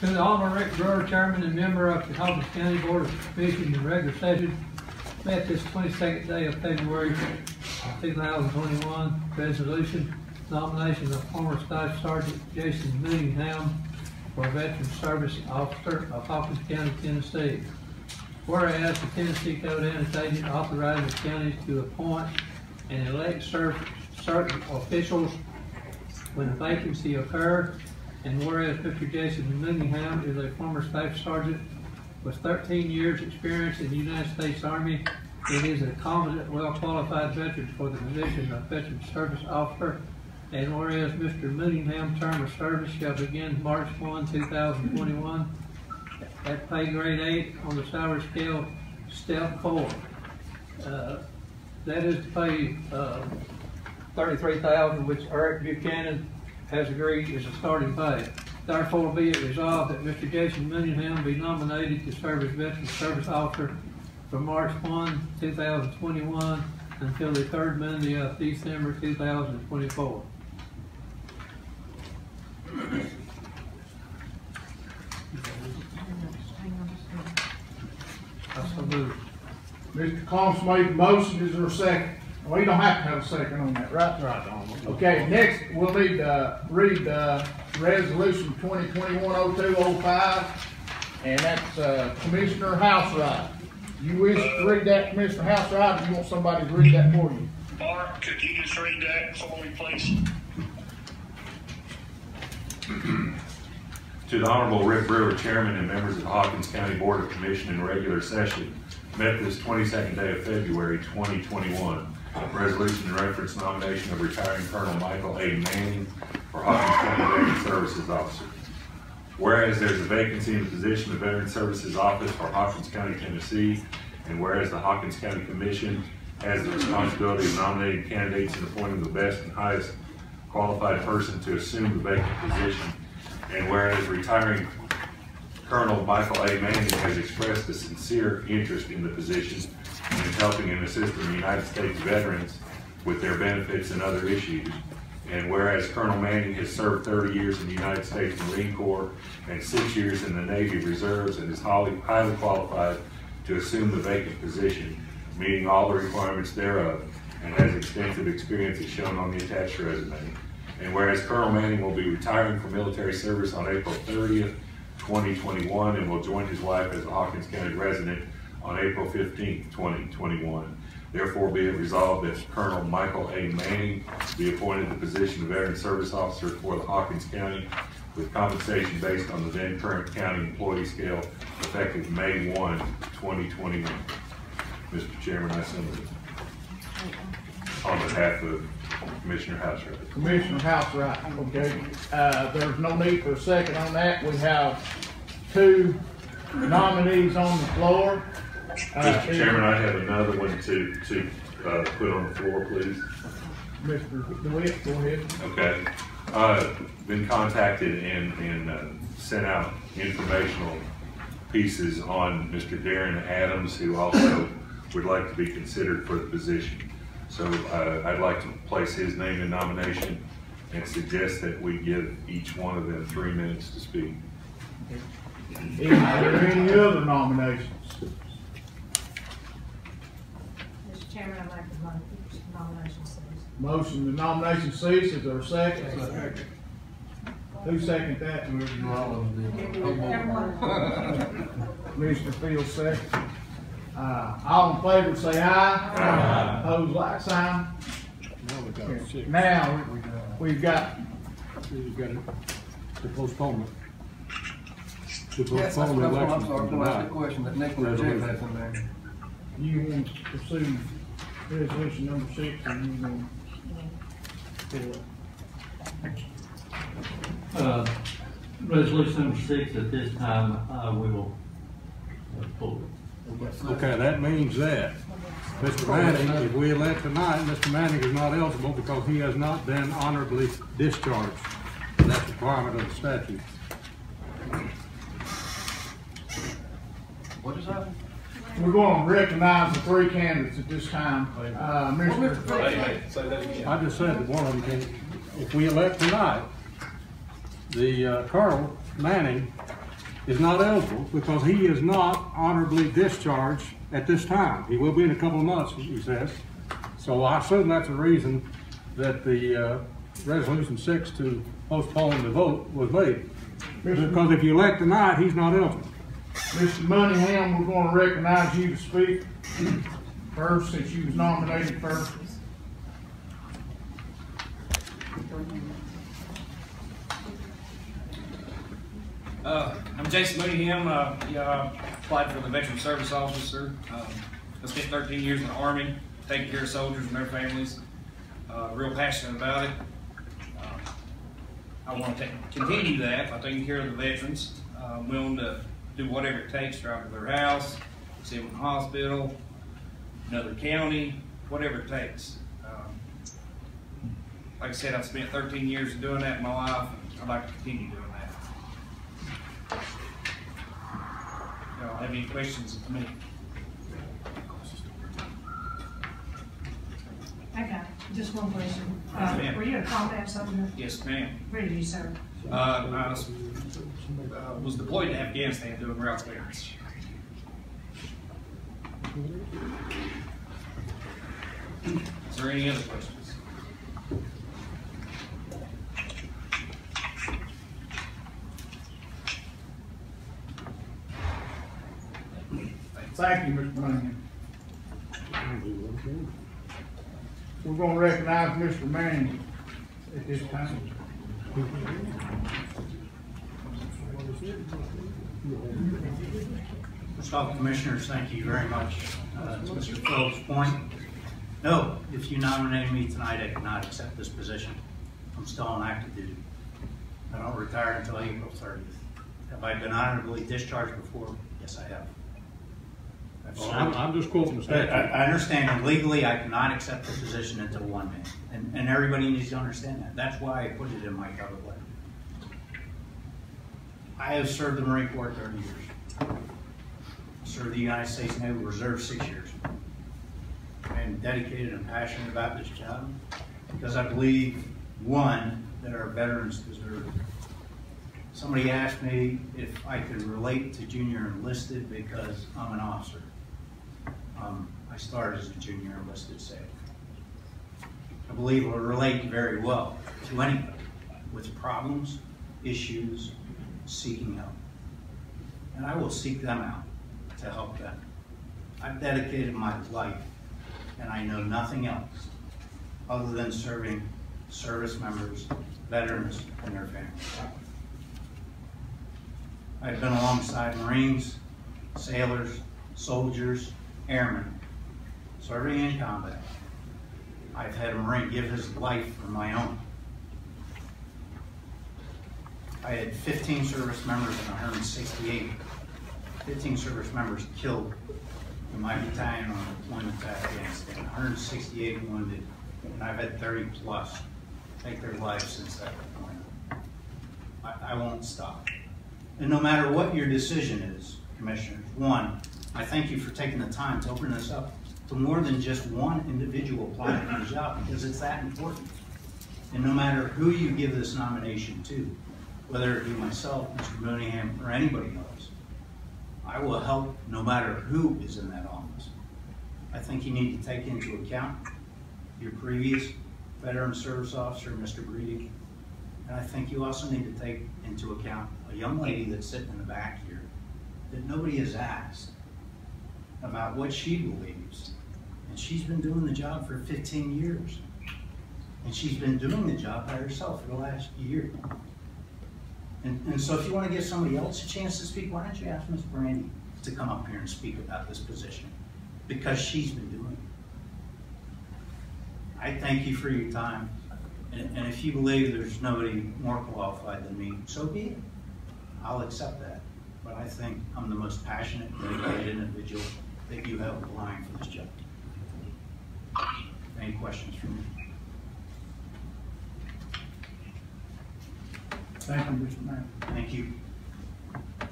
To the Honorable Rick Brewer, Chairman and member of the Hawkins County Board of Commissioners in regular session, met this 22nd day of February 2021. Resolution nomination of former Staff Sergeant Jason Millingham for Veteran Service Officer of Hawkins County, Tennessee. Whereas the Tennessee Code annotated authorizes counties to appoint and elect certain officials when a vacancy occurs. And whereas Mr. Jason Millingham is a former Staff Sergeant with 13 years experience in the United States Army, and is a competent, well-qualified veteran for the position of Veteran Service Officer. And whereas Mr. Millingham's term of service shall begin March 1, 2021 at pay grade 8 on the salary scale, step 4. That is to pay $33,000, which Eric Buchanan has agreed is a starting pay. Therefore, be it resolved that Mr. Jason Millingham be nominated to serve as Veteran Service Officer from March 1, 2021 until the third Monday of December 2024. So moved. Mr. Combs made the motion. Is there a second? Well, you don't have to have a second on that, right? Right. Okay, next we'll need to read Resolution 2021-0205, and that's Commissioner Housewright. You wish to read that, Commissioner Housewright, or you want somebody to read that for you? Mark, could you just read that for me, please? To the Honorable Rick Brewer, Chairman and members of the Hawkins County Board of Commission in regular session, met this 22nd day of February 2021. Resolution in reference nomination of retiring Colonel Michael A. Manning for Hawkins County Veteran Services Officer. Whereas there's a vacancy in the position of Veteran Services Office for Hawkins County, Tennessee, and whereas the Hawkins County Commission has the responsibility of nominating candidates and appointing the best and highest qualified person to assume the vacant position, and whereas retiring Colonel Michael A. Manning has expressed a sincere interest in the position and is helping and assisting the United States veterans with their benefits and other issues. And whereas Colonel Manning has served 30 years in the United States Marine Corps and 6 years in the Navy Reserves and is highly qualified to assume the vacant position, meeting all the requirements thereof, and has extensive experience as shown on the attached resume. And whereas Colonel Manning will be retiring from military service on April 30th, 2021, and will join his wife as a Hawkins County resident on April 15th, 2021. Therefore, be it resolved that Colonel Michael A. Manning be appointed to the position of Veteran Service Officer for the Hawkins County with compensation based on the then current county employee scale effective May 1, 2021. Mr. Chairman, I so move. On behalf of Commissioner Housewright. Commissioner Housewright, okay. There's no need for a second on that. We have two nominees on the floor. Mr. Chairman, I have another one to put on the floor, please. Mr. DeWitt, go ahead. Okay. Been contacted and sent out informational pieces on Mr. Darren Adams, who also would like to be considered for the position. So I'd like to place his name in nomination and suggest that we give each one of them 3 minutes to speak. Is there any other nominations? Mr. Chairman, I'd like the nomination cease. Motion to nomination cease. Is there a second? Who seconded that? Commissioner Fields second. All in favor say aye. Aye. Opposed like sign. Now we've got the postponement. To Yes, that's postpone the what I'm election sorry, from to ask the tonight. question that Nick Jeff has in there. you want to pursue resolution number 6 and you want to Resolution number 6 at this time, we will pull it. Okay, that means that Mr. Manning, if we elect tonight, Mr. Manning is not eligible because he has not been honorably discharged. That's a requirement of the statute. What just happened? We're going to recognize the 3 candidates at this time. Mr. I just said that one of them can, if we elect tonight, the Colonel Manning is not eligible because he is not honorably discharged at this time. He will be in a couple of months, he says. So I assume that's the reason that the resolution 6 to postpone the vote was made. Because if you elect tonight, he's not eligible. Mr. Moneyham, we're gonna recognize you to speak first, since you was nominated first. I'm Jason Mooneyham. Applied for the Veteran Service Officer. I spent 13 years in the Army, taking care of soldiers and their families. Real passionate about it. I want to continue that by taking care of the veterans. I'm willing to do whatever it takes, drive to their house, see them in the hospital, another county, whatever it takes. Like I said, I've spent 13 years doing that in my life, and I'd like to continue doing that. Y'all have any questions for me? I got just one question. Yes, ma'am. Were you a combat soldier? Yes, ma'am. Where did you serve? I was deployed to Afghanistan doing route clearance. Is there any other questions? Thank you, Mr. Moneyham. We're gonna recognize Mr. Manning at this time. First off, Commissioners, thank you very much. To Mr. Phillips' point, no, if you nominated me tonight, I cannot accept this position. I'm still on active duty. I don't retire until April 30th. Have I been honorably discharged before? Yes, I have. Well, I'm just quoting the statute. I understand, and legally I cannot accept the position until one man. And everybody needs to understand that. That's why I put it in my cover letter. I have served the Marine Corps 30 years. Served the United States Naval Reserve 6 years. I am dedicated and passionate about this job because I believe, one, that our veterans deserve it. Somebody asked me if I could relate to junior enlisted because I'm an officer. I started as a junior enlisted sailor. I believe I relate very well to anybody with problems, issues, seeking help. And I will seek them out to help them. I've dedicated my life, and I know nothing else other than serving service members, veterans, and their families. I've been alongside Marines, sailors, soldiers, airmen, serving in combat. I've had a Marine give his life for my own. I had 15 service members and 168. 15 service members killed in my battalion on deployment to Afghanistan, 168 wounded, and I've had 30 plus take their lives since that deployment. I won't stop. And no matter what your decision is, Commissioners, one, I thank you for taking the time to open this up to more than just one individual applying for the job, because it's that important. And no matter who you give this nomination to, whether it be myself, Mr. Mooneyham, or anybody else, I will help no matter who is in that office. I think you need to take into account your previous veteran service officer, Mr. Breeding, and I think you also need to take into account a young lady that's sitting in the back here that nobody has asked about what she believes. And she's been doing the job for 15 years. And she's been doing the job by herself for the last year. And so if you want to give somebody else a chance to speak, why don't you ask Ms. Brandy to come up here and speak about this position? Because she's been doing it. I thank you for your time. And if you believe there's nobody more qualified than me, so be it. I'll accept that. But I think I'm the most passionate, dedicated individual that you have applying for this job. Any questions for me? Thank you, Mr. Mayor. Thank you.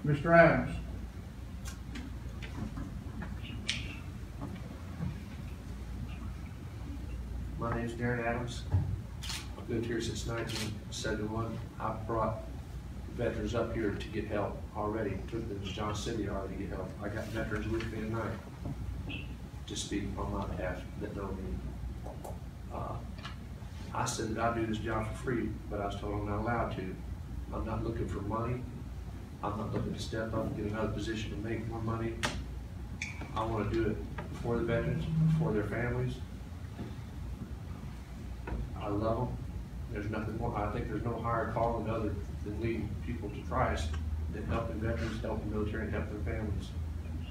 Mr. Adams. My name's Darren Adams. I've lived here since 1971. I've brought veterans up here to get help already. Took them to John City already to get help. I got veterans with me tonight to speak on my behalf that know me. I said that I do this job for free, but I was told I'm not allowed to. I'm not looking for money. I'm not looking to step up and get another position to make more money. I want to do it for the veterans, for their families. I love them. There's nothing more. I think there's no higher calling other than leading people to Christ than helping veterans, helping the military, and helping their families.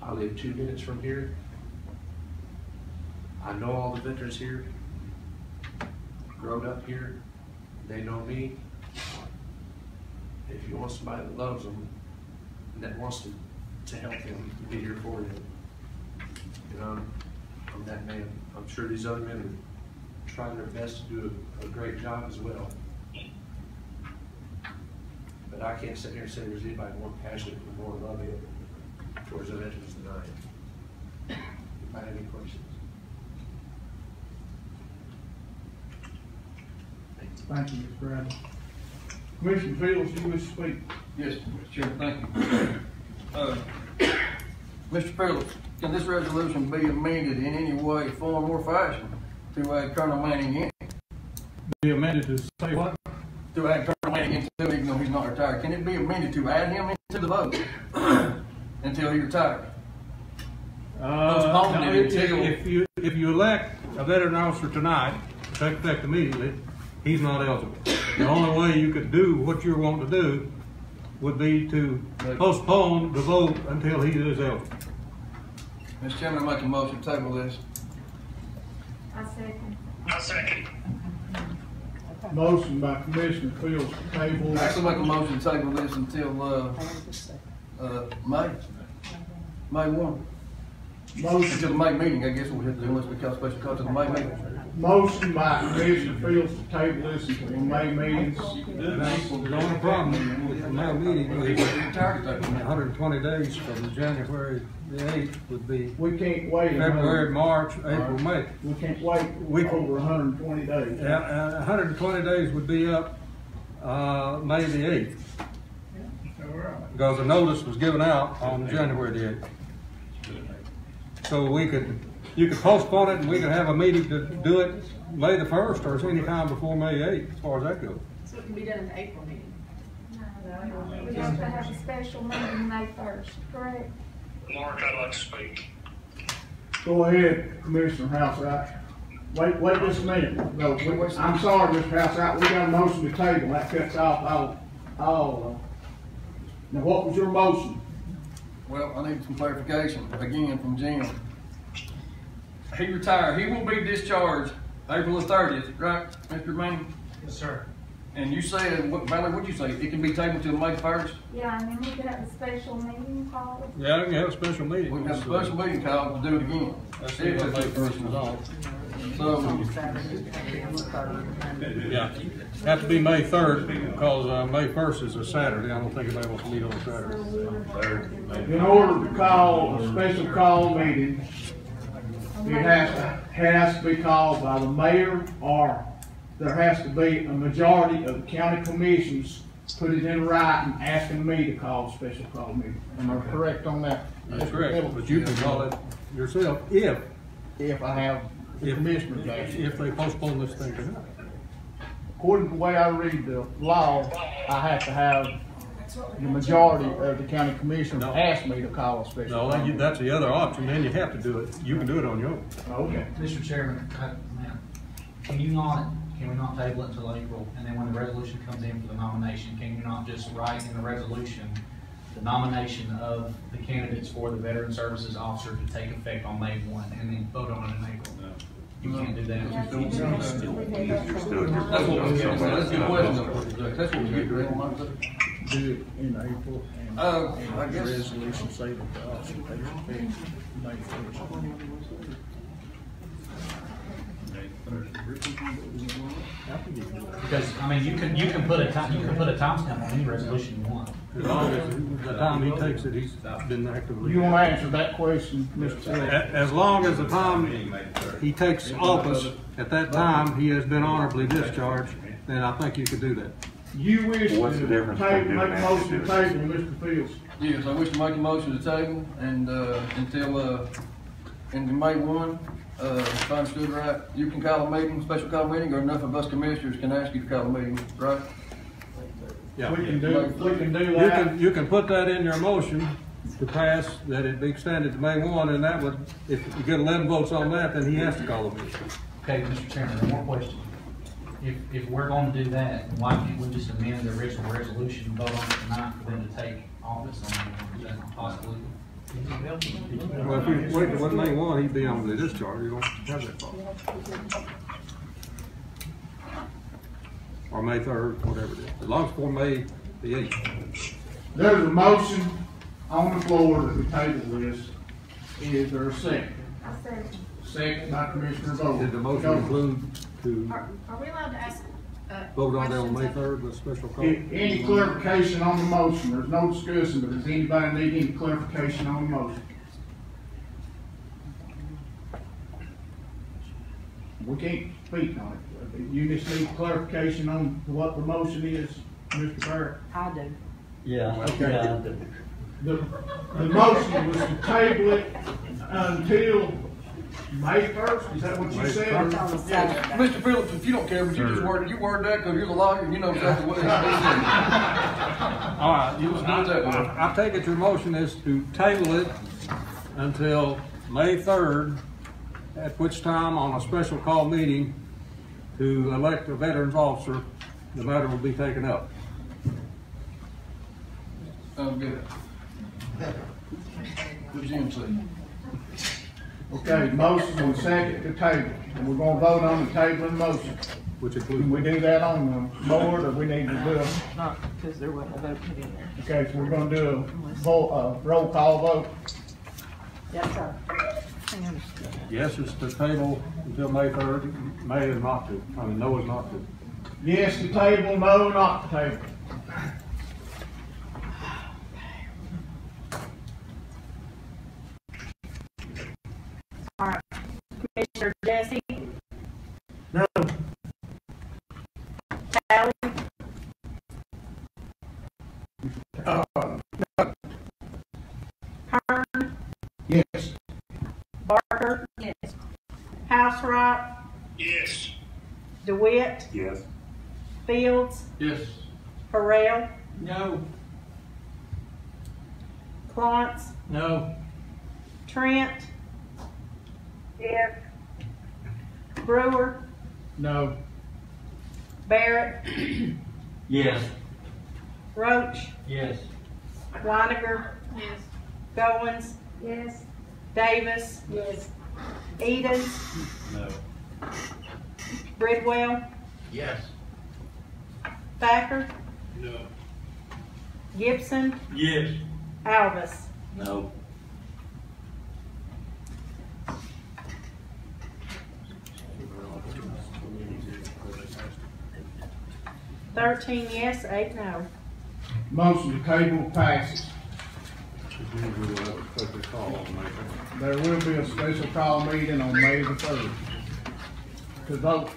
I live 2 minutes from here. I know all the veterans here. Growed up here. They know me. If you want somebody that loves them and that wants to help them, be here for them. You know, I'm that man. I'm sure these other men are trying their best to do a great job as well. But I can't sit here and say there's anybody more passionate or more loving towards the veterans than I am. If I have any questions. Thank you, Mr. Bradley. Commissioner Fields, do you wish to speak? Yes, Mr. Chairman, thank you. Mr. Phillips, can this resolution be amended in any way, form, or fashion to add Colonel Manning in? Be amended to say what? To add Colonel Manning into, even though he's not retired. Can it be amended to add him into the vote until he retires? No, if you elect a veteran officer tonight, to take effect immediately, he's not eligible. The only way you could do what you're wanting to do would be to postpone the vote until he is eligible. Mr. Chairman, I make a motion to table this. I second. I second. Motion by Commissioner Fields to table. I actually make a motion to table this until, May 1. Motion. Until the May meeting, I guess we'll have to do unless we call special call to the May meeting. Motion by Commissioner Fields to table this until the May meetings. The only problem with the May meeting is 120 days from January the 8th would be We can't wait. February, March, April, May. We can't wait over 120 days. 120 days would be up May the 8th. Because the notice was given out on January the 8th. So you could postpone it and we could have a meeting to do it May the 1st or any time before May 8th, as far as that goes. So it can be done in the April meeting. We have to have a special meeting May 1st, correct? Mark, I'd like to speak. Go ahead, Commissioner Housewright. Wait just a minute. No, I'm sorry, Mr. Housewright, we got a motion to table. That cuts off all. Now, what was your motion? Well, I need some clarification again from Jim. He retired. He will be discharged April the 30th, right, Mr. Manning? Yes, sir. And you said, Valerie, what'd you say? It can be tabled till May 1st? Yeah, and then we could have a special meeting called. Yeah, we can have a special meeting. We can have a special meeting called to do it again. That's it, May 1st is off. So, Yeah, have to be May 3rd because May 1st is a Saturday. I don't think anybody wants to meet on a Saturday. In order to call a special call meeting, it has to be called by the mayor, or there has to be a majority of the county commissions put it in writing asking me to call a special call meeting. Am I correct on that? That's correct, but you can call it yourself If I have the commissioner's action. if they postpone this thing tonight. According to the way I read the law, I have to have the majority of the county commissioners ask me to call a special No, call meeting. that's the other option, then you have to do it. You can do it on your own. Okay. Mr. Chairman, can we not table it until April, and then when the resolution comes in for the nomination, can you not just write in the resolution the nomination of the candidates for the Veteran Services Officer to take effect on May 1, and then vote on it in April? You can't do that. That's that's what we're getting. That's a good question. That's what we're getting. Do it in April. And I guess. resolution say that the officer takes effect May 1st. Because, I mean, you can put a timestamp on any resolution you want. As long as the time he takes it, he's been actively. You want to answer that question, Mr. Phillips? As long as the time he takes office, at that time, he has been honorably discharged, then I think you could do that. You wish to What's the difference between doing make a that motion and to doing table, Mr. Fields. Yes, I wish to make a motion to table and, until, in May 1, if I understood right, you can call a meeting, special call meeting, or enough of us commissioners can ask you to call a meeting, right? Yeah. We can do that. You can put that in your motion to pass, that it be extended to May 1, and that would, if you get 11 votes on that, then he has to call a meeting. Okay, Mr. Chairman, one more question. If we're gonna do that, then why can't we just amend the original resolution and vote on it tonight for them to take office on it? Is that possible? Well, if we wait till May 1, he'd be on the discharge. You don't have that problem. Or May 3rd, whatever it is. As long as for May the 8th. There's a motion on the floor that we table this. Is there a second? I said, Second by Commissioner Bowe. Did the motion include to are we allowed to ask, vote on it on May questions? 3rd with special call? Any clarification on the motion? There's no discussion, but does anybody need any clarification on the motion? We can't speak on it. You just need clarification on what the motion is, Mr. Barrett? I do. Yeah. Okay. Yeah, I do. The motion was to table it until May 1st, is that what you said? That's on a Saturday. Mr. Phillips, if you don't care, but you word that because you're the lawyer and you know exactly what it is. All right, You just do that, man. I take it your motion is to table it until May 3rd, at which time on a special call meeting to elect a veterans officer, the matter will be taken up. Sounds good. What's Jim say? Okay, motion and second to table, and we're gonna vote on the table and motion. Which Can we do that on the board, or we need to do a, Not because there wasn't a vote put in there. okay, so we're gonna do a vote, roll call vote? That's a, hang on. Yes, it's to table until May 3rd. May is not to. I mean, no is not to. Yes to table, no not to table. All right, Commissioner Jesse? No. Tally? Hearn? Yes. Barker? Yes. Housewright? Yes. DeWitt? Yes. Fields? Yes. Harrell? No. Clarence? No. Trent? Yes. Brewer? No. Barrett? Yes. Roach? Yes. Weiniger? Yes. Goins? Yes. Davis? Yes. Edens? No. Bridwell? Yes. Thacker? No. Gibson? Yes. Alvis? No. $13 yes, 8 no. Motion to table passes. Usually we'll have a special call on May 3rd. There will be a special call meeting on May the 3rd to vote